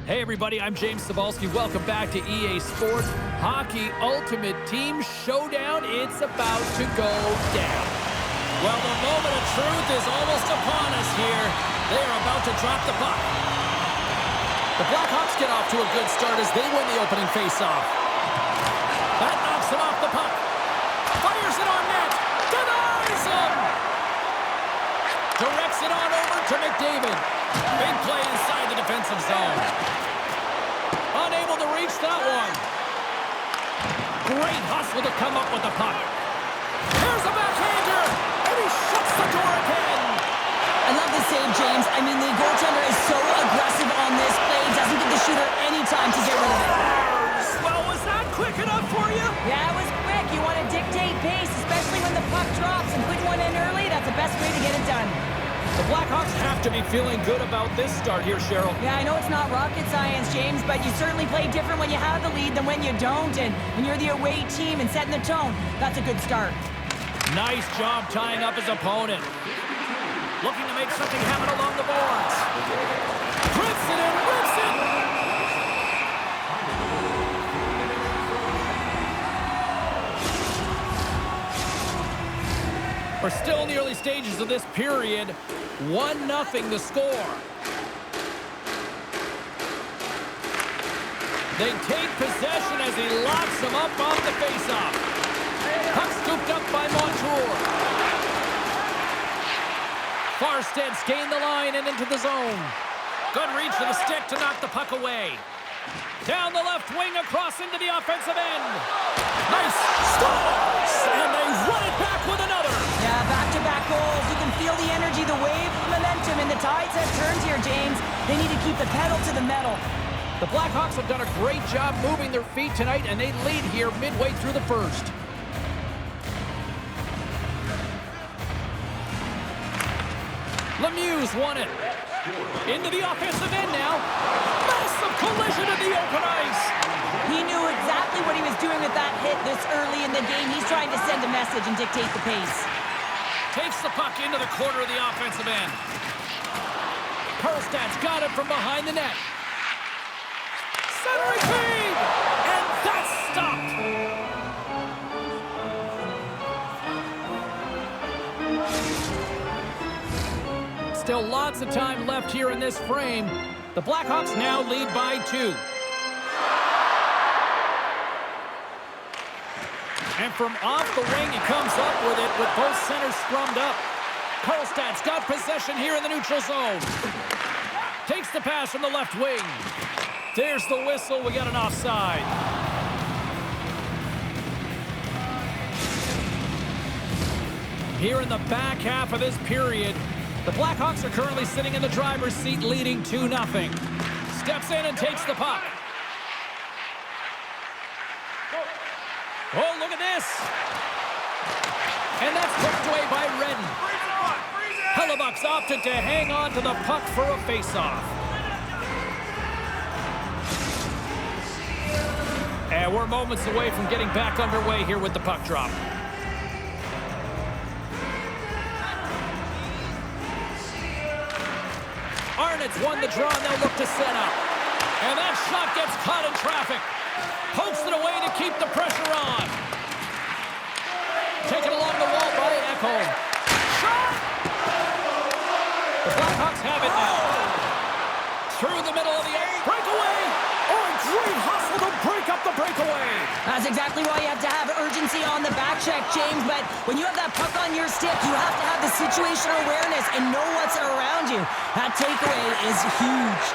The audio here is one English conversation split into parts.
Hey everybody, I'm James Cebulski. Welcome back to EA Sports Hockey Ultimate Team Showdown. It's about to go down. Well, the moment of truth is almost upon us here. They are about to drop the puck. The Blackhawks get off to a good start as they win the opening faceoff. That knocks him off the puck. Fires it on net. Denies him. Directs it on over to McDavid. Big play inside the defensive zone. Unable to reach that one. Great hustle to come up with the puck. Here's a backhander, and he shuts the door again. I love the save, James. I mean, the goaltender is so aggressive on this play. Doesn't give the shooter any time to get rid of it. Well, was that quick enough for you? Yeah, it was quick. You want to dictate pace, especially when the puck drops, and put one in early. That's the best way to get it done. The Blackhawks have to be feeling good about this start here, Cheryl. Yeah, I know it's not rocket science, James, but you certainly play different when you have the lead than when you don't. And when you're the away team and setting the tone, that's a good start. Nice job tying up his opponent. Looking to make something happen along the boards. Rips it and rips it! We're still in the early stages of this period. 1-0 the score. They take possession as he locks him up off the faceoff. Puck scooped up by Montour. Farsted's gained the line and into the zone. Good reach for the stick to knock the puck away. Down the left wing across into the offensive end. Nice stop! And they run it back with another. Yeah, back-to-back goals. You can feel the energy, the wave, the momentum, and the tides have turned here, James. They need to keep the pedal to the metal. The Blackhawks have done a great job moving their feet tonight, and they lead here midway through the first. Lemieux won it. Into the offensive end now. Massive collision in the open ice. He knew exactly what he was doing with that hit this early in the game. He's trying to send a message and dictate the pace. Takes the puck into the corner of the offensive end. Karlstad's got it from behind the net. Centering feed! And that's stopped. Still lots of time left here in this frame. The Blackhawks now lead by 2. And from off the wing, he comes up with it with both centers scrummed up. Karlstad's got possession here in the neutral zone. Takes the pass from the left wing. There's the whistle. We got an offside. Here in the back half of this period, the Blackhawks are currently sitting in the driver's seat, leading 2-0. Steps in and takes the puck. Oh, look at this. And that's put away by Redden. Hellebuck's opted to hang on to the puck for a faceoff. And we're moments away from getting back underway here with the puck drop. Arnott's won the draw, and they'll look to set up. And that shot gets caught in traffic. Pokes it away to keep the pressure on. Taken along the wall by Ekholm. Shot! The Blackhawks have it now. Through the middle of the ice. Breakaway! Oh, a great hustle to break up the breakaway. That's exactly why you have to have urgency on the back check, James. But when you have that puck on your stick, you have to have the situational awareness and know what's around you. That takeaway is huge.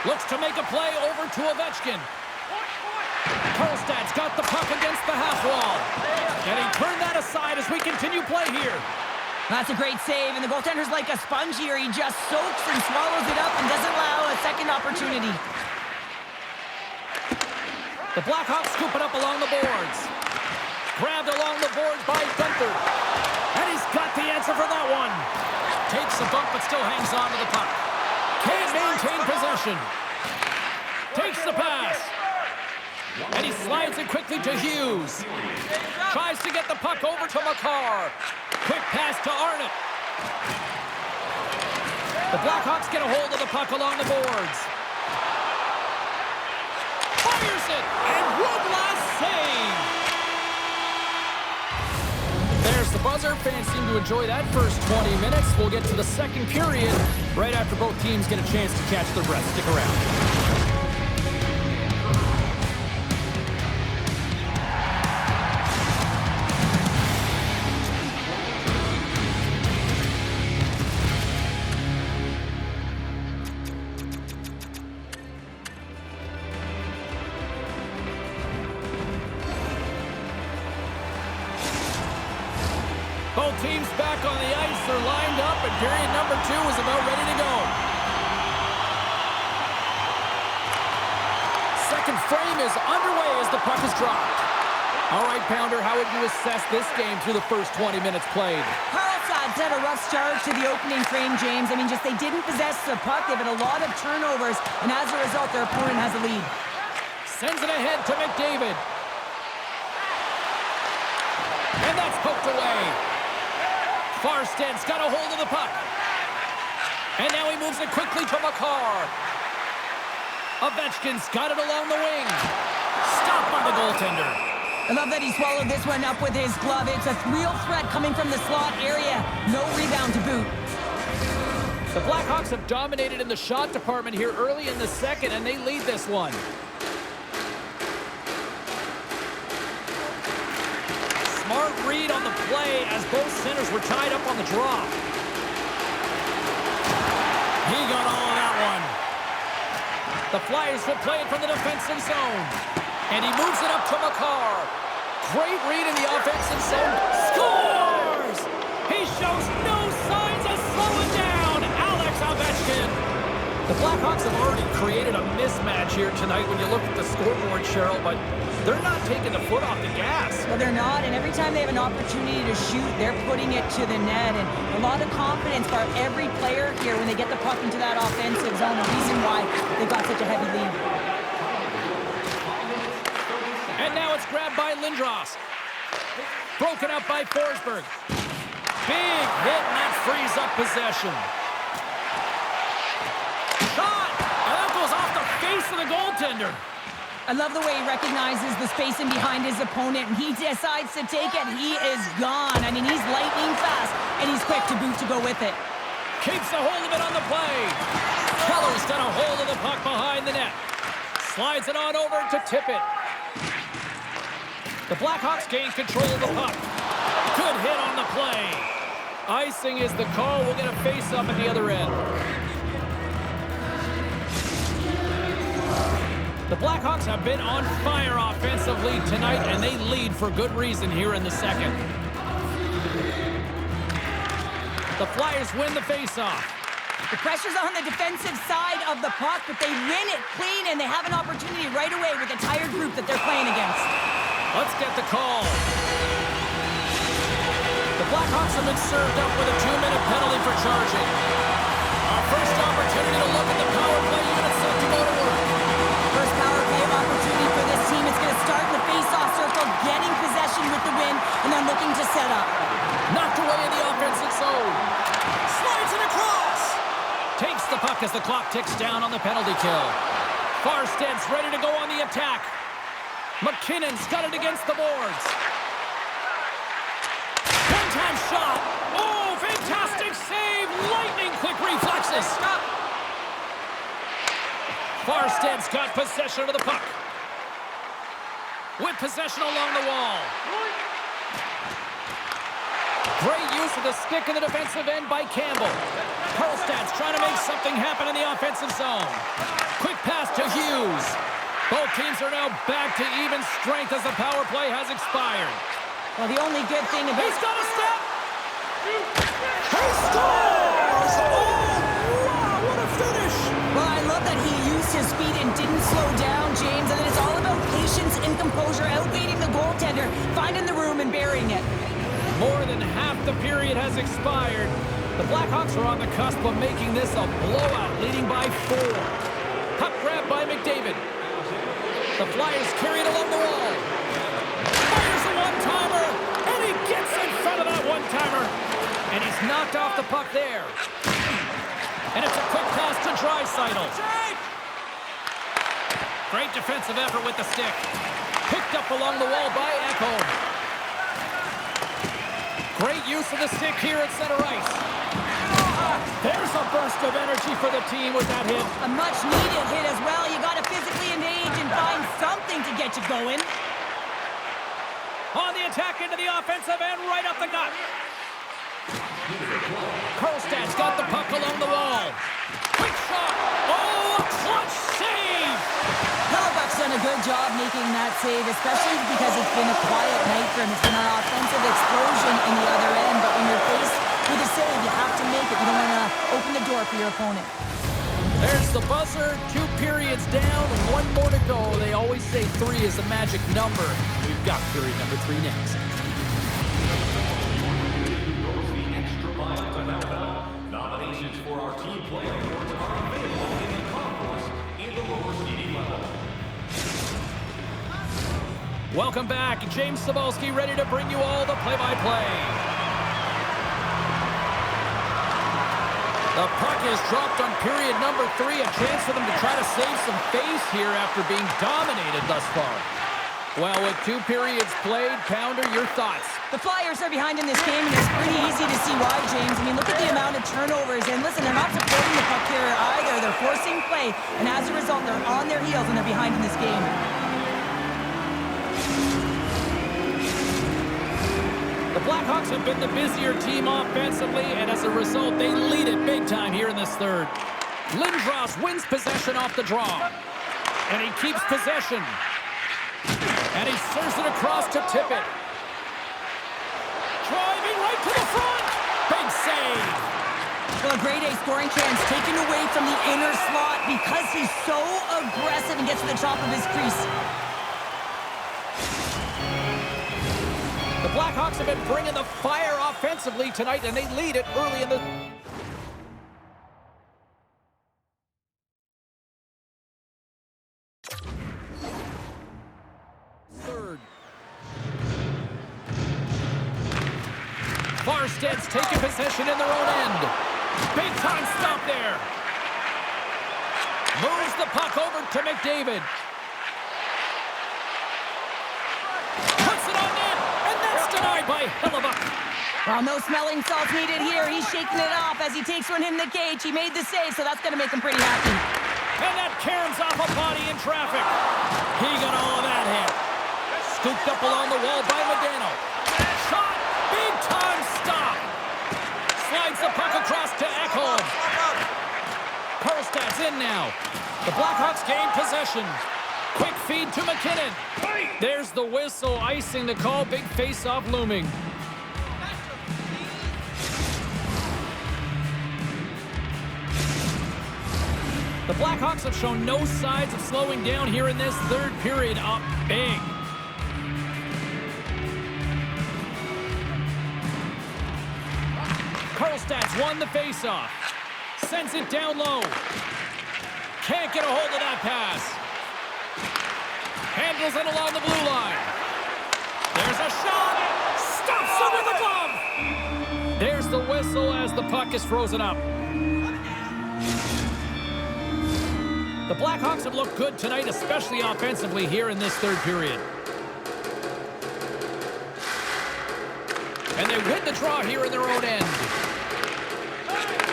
Looks to make a play over to Ovechkin. Karlstad's got the puck against the half wall. And he turned that aside as we continue play here. That's a great save, and the goaltender's like a sponge here. He just soaks and swallows it up and doesn't allow a second opportunity. The Blackhawks scoop it up along the boards. Grabbed along the boards by Gunther. And he's got the answer for that one. Takes a bump but still hangs on to the puck. Can't maintain possession. Takes the pass. And he slides it quickly to Hughes. Tries to get the puck over to Makar. Quick pass to Arnott. The Blackhawks get a hold of the puck along the boards. it, and one last save. There's the buzzer. Fans seem to enjoy that first 20 minutes. We'll get to the second period right after both teams get a chance to catch their breath. Stick around. Both teams back on the ice. They're lined up, and period number 2 is about ready to go. Second frame is underway as the puck is dropped. All right, Pounder, how would you assess this game through the first 20 minutes played? Carlson's had a rough start to the opening frame, James. I mean, just they didn't possess the puck. They've had a lot of turnovers, and as a result, their opponent has a lead. Sends it ahead to McDavid. And that's poked away. Farsted's got a hold of the puck. And now he moves it quickly to Makar. Ovechkin's got it along the wing. Stopped by the goaltender. I love that he swallowed this one up with his glove. It's a real threat coming from the slot area. No rebound to boot. The Blackhawks have dominated in the shot department here early in the second, and they lead this one. Smart read on the play as both centers were tied up on the draw. He got all of that one. The Flyers will play it from the defensive zone. And he moves it up to Makar. Great read in the offensive zone. Scores! He shows no signs of slowing down. Alex Ovechkin. The Blackhawks have already created a mismatch here tonight when you look at the scoreboard, Cheryl, but they're not taking the foot off the gas. Well, they're not, and every time they have an opportunity to shoot, they're putting it to the net, and a lot of confidence for every player here when they get the puck into that offensive zone, the reason why they've got such a heavy lead. And now it's grabbed by Lindros. Broken up by Forsberg. Big hit, and that frees up possession. Shot! And that goes off the face of the goaltender. I love the way he recognizes the space in behind his opponent, and he decides to take it. He is gone. I mean, he's lightning fast, and he's quick to boot to go with it. Keeps a hold of it on the play. Keller's got a hold of the puck behind the net. Slides it on over to Tippett. The Blackhawks gain control of the puck. Good hit on the play. Icing is the call. We'll get a face-up at the other end. The Blackhawks have been on fire offensively tonight, and they lead for good reason here in the second. The Flyers win the face-off. The pressure's on the defensive side of the puck, but they win it clean, and they have an opportunity right away with the tired group that they're playing against. Let's get the call. The Blackhawks have been served up with a 2-minute penalty for charging. Our first opportunity to look at the power play unit set to go to work. First power play opportunity for this team. It's going to start in the face-off circle, getting possession with the win, and then looking to set up. Knocked away in the offensive zone. Slides it across. Takes the puck as the clock ticks down on the penalty kill. Farsted's ready to go on the attack. McKinnon's got it against the boards. One-time shot. Oh, fantastic save. Lightning quick reflexes. Farsted's got possession of the puck. With possession along the wall. Great use of the stick in the defensive end by Campbell. Karlstad's trying to make something happen in the offensive zone. Quick pass to Hughes. Both teams are now back to even strength as the power play has expired. Well, the only good thing about... He's got a step! He scores! Oh, wow, what a finish! Well, I love that he used his speed and didn't slow down, James. And it's all about patience and composure, outweighing the goaltender, finding the room and burying it. More than half the period has expired. The Blackhawks are on the cusp of making this a blowout, leading by 4. Puck grab by McDavid. The Flyers carry it along the wall. Fires a one-timer, and he gets in front of that one-timer. And he's knocked off the puck there. And it's a quick pass to Draisaitl. Great defensive effort with the stick. Picked up along the wall by Ekholm. Great use of the stick here at center ice. There's a burst of energy for the team with that hit. A much-needed hit as well. You got to physically engage and find something to get you going. On the attack into the offensive end, right up the gut. Karlstad's got the puck along the wall. Quick shot. Oh, a clutch save! Hellebuck's done a good job making that save, especially because it's been a quiet night for him. It's been an offensive explosion in the other end, but when you're faced with a save, you have to make it. You don't want to open the door for your opponent. There's the buzzer. 2 periods down, 1 more to go. They always say 3 is a magic number. We've got period number 3 next. Nominations for our team player awards are available in the concourse in the lower seating level. Welcome back. James Cybulski ready to bring you all the play-by-play. The puck is dropped on period number 3. A chance for them to try to save some face here after being dominated thus far. Well, with 2 periods played, Pounder, your thoughts? The Flyers are behind in this game, and it's pretty easy to see why, James. I mean, look at the amount of turnovers. And listen, they're not supporting the puck here either. They're forcing play, and as a result, they're on their heels, and they're behind in this game. The Blackhawks have been the busier team offensively, and as a result, they lead it big time here in this third. Lindros wins possession off the draw, and he keeps possession. And he serves it across to Tippett. Driving right to the front. Big save. Well, a grade A scoring chance taken away from the inner slot because he's so aggressive and gets to the top of his crease. The Blackhawks have been bringing the fire offensively tonight, and they lead it early in the... third. Farsted's taking possession in their own end. Big time stop there. Moves the puck over to McDavid. Puts it on net, and that's denied by Hellebuck. Well, no smelling salts needed here. He's shaking it off as he takes one in the cage. He made the save, so that's going to make him pretty happy. And that caroms off a body in traffic. He got all of that hit. Scooped up along the wall by Modano. Shot! Big time stop! Slides the puck across to Ekholm. Karlstad's in now. The Blackhawks gain possession. Quick feed to McKinnon. There's the whistle, icing the call. Big face-off looming. The Blackhawks have shown no signs of slowing down here in this third period. Up big. Karlstad's won the faceoff. Sends it down low. Can't get a hold of that pass. Handles it along the blue line. There's a shot. Stops it with a glove. There's the whistle as the puck is frozen up. The Blackhawks have looked good tonight, especially offensively here in this third period. And they win the draw here in their own end.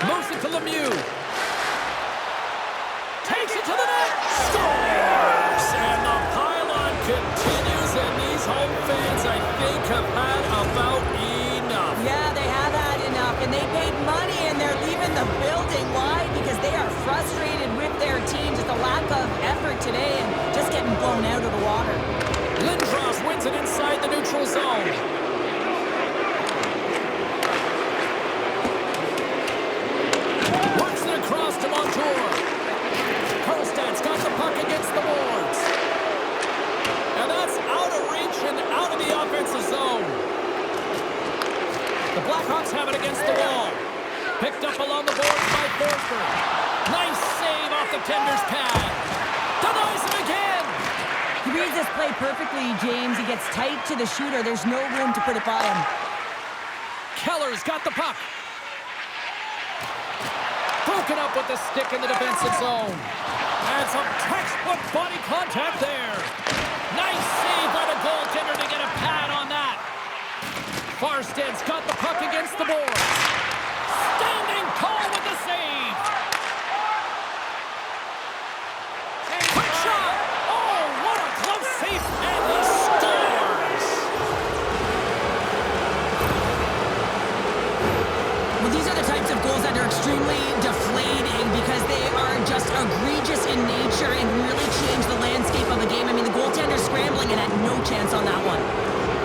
Moves it to Lemieux. Takes it to the net. Scores! And the pylon continues, and these home fans, I think, have had about enough. Yeah, they have had enough, and they paid money, and they're leaving the building. Why? Because they are frustrated with their team. Just a lack of effort today and just getting blown out of the water. Lindros wins it inside the neutral zone. Works it across to Montour. Karlstad's got the puck against the boards. And that's out of reach and out of the offensive zone. The Blackhawks have it against the wall. Picked up along the boards by Forsberg. Nice save off the tender's pad. Denies him again. He reads this play perfectly, James. He gets tight to the shooter. There's no room to put it by him. Keller's got the puck. Broken up with the stick in the defensive zone. And some textbook body contact there. Nice save by the goaltender to get a pad on that. Farsted's got the puck against the boards. Standing tall with the save. Quick shot. Oh, what a close save. And he scores. Well, these are the types of goals that are extremely deflating because they are just egregious in nature and really change the landscape of the game. I mean, the goaltender's scrambling and had no chance on that one.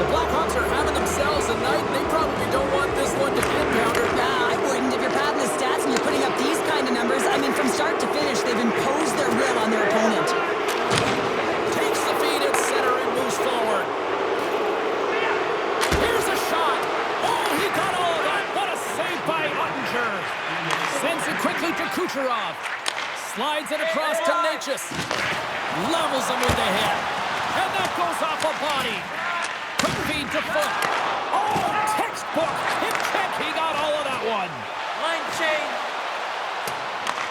The Blackhawks are having themselves a night. They probably don't want this one to end, Pounder. Nah, I wouldn't. If you're padding the stats and you're putting up these kind of numbers, I mean, from start to finish, they've imposed their will on their opponent. Takes the feed at center and moves forward. Here's a shot. Oh, he got all of that. What a save by Ottinger. Sends it quickly to Kucherov. Slides it across to Natchez. Levels him with the hit. And that goes off a body. Quick feed to Foot. Oh, textbook. Hip check. He got all of that one. Line change.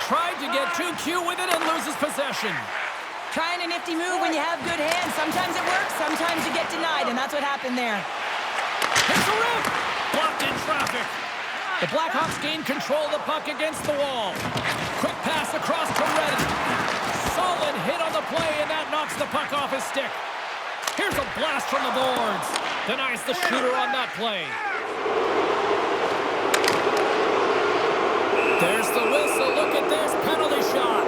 Tried to get too cute with it and loses possession. Trying a nifty move when you have good hands. Sometimes it works, sometimes you get denied, and that's what happened there. Here's a rip. Blocked in traffic. The Blackhawks gain control of the puck against the wall. Quick pass across to Redden. Solid hit on the play, and that knocks the puck off his stick. Here's a blast from the boards. Denies the shooter on that play. There's the whistle. Look at this penalty shot.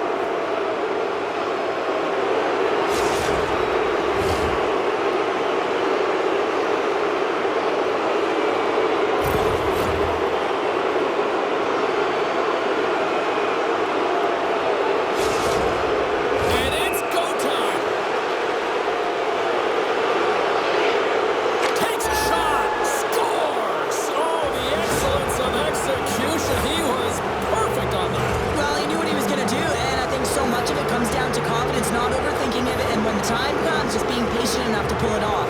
Time comes, just being patient enough to pull it off.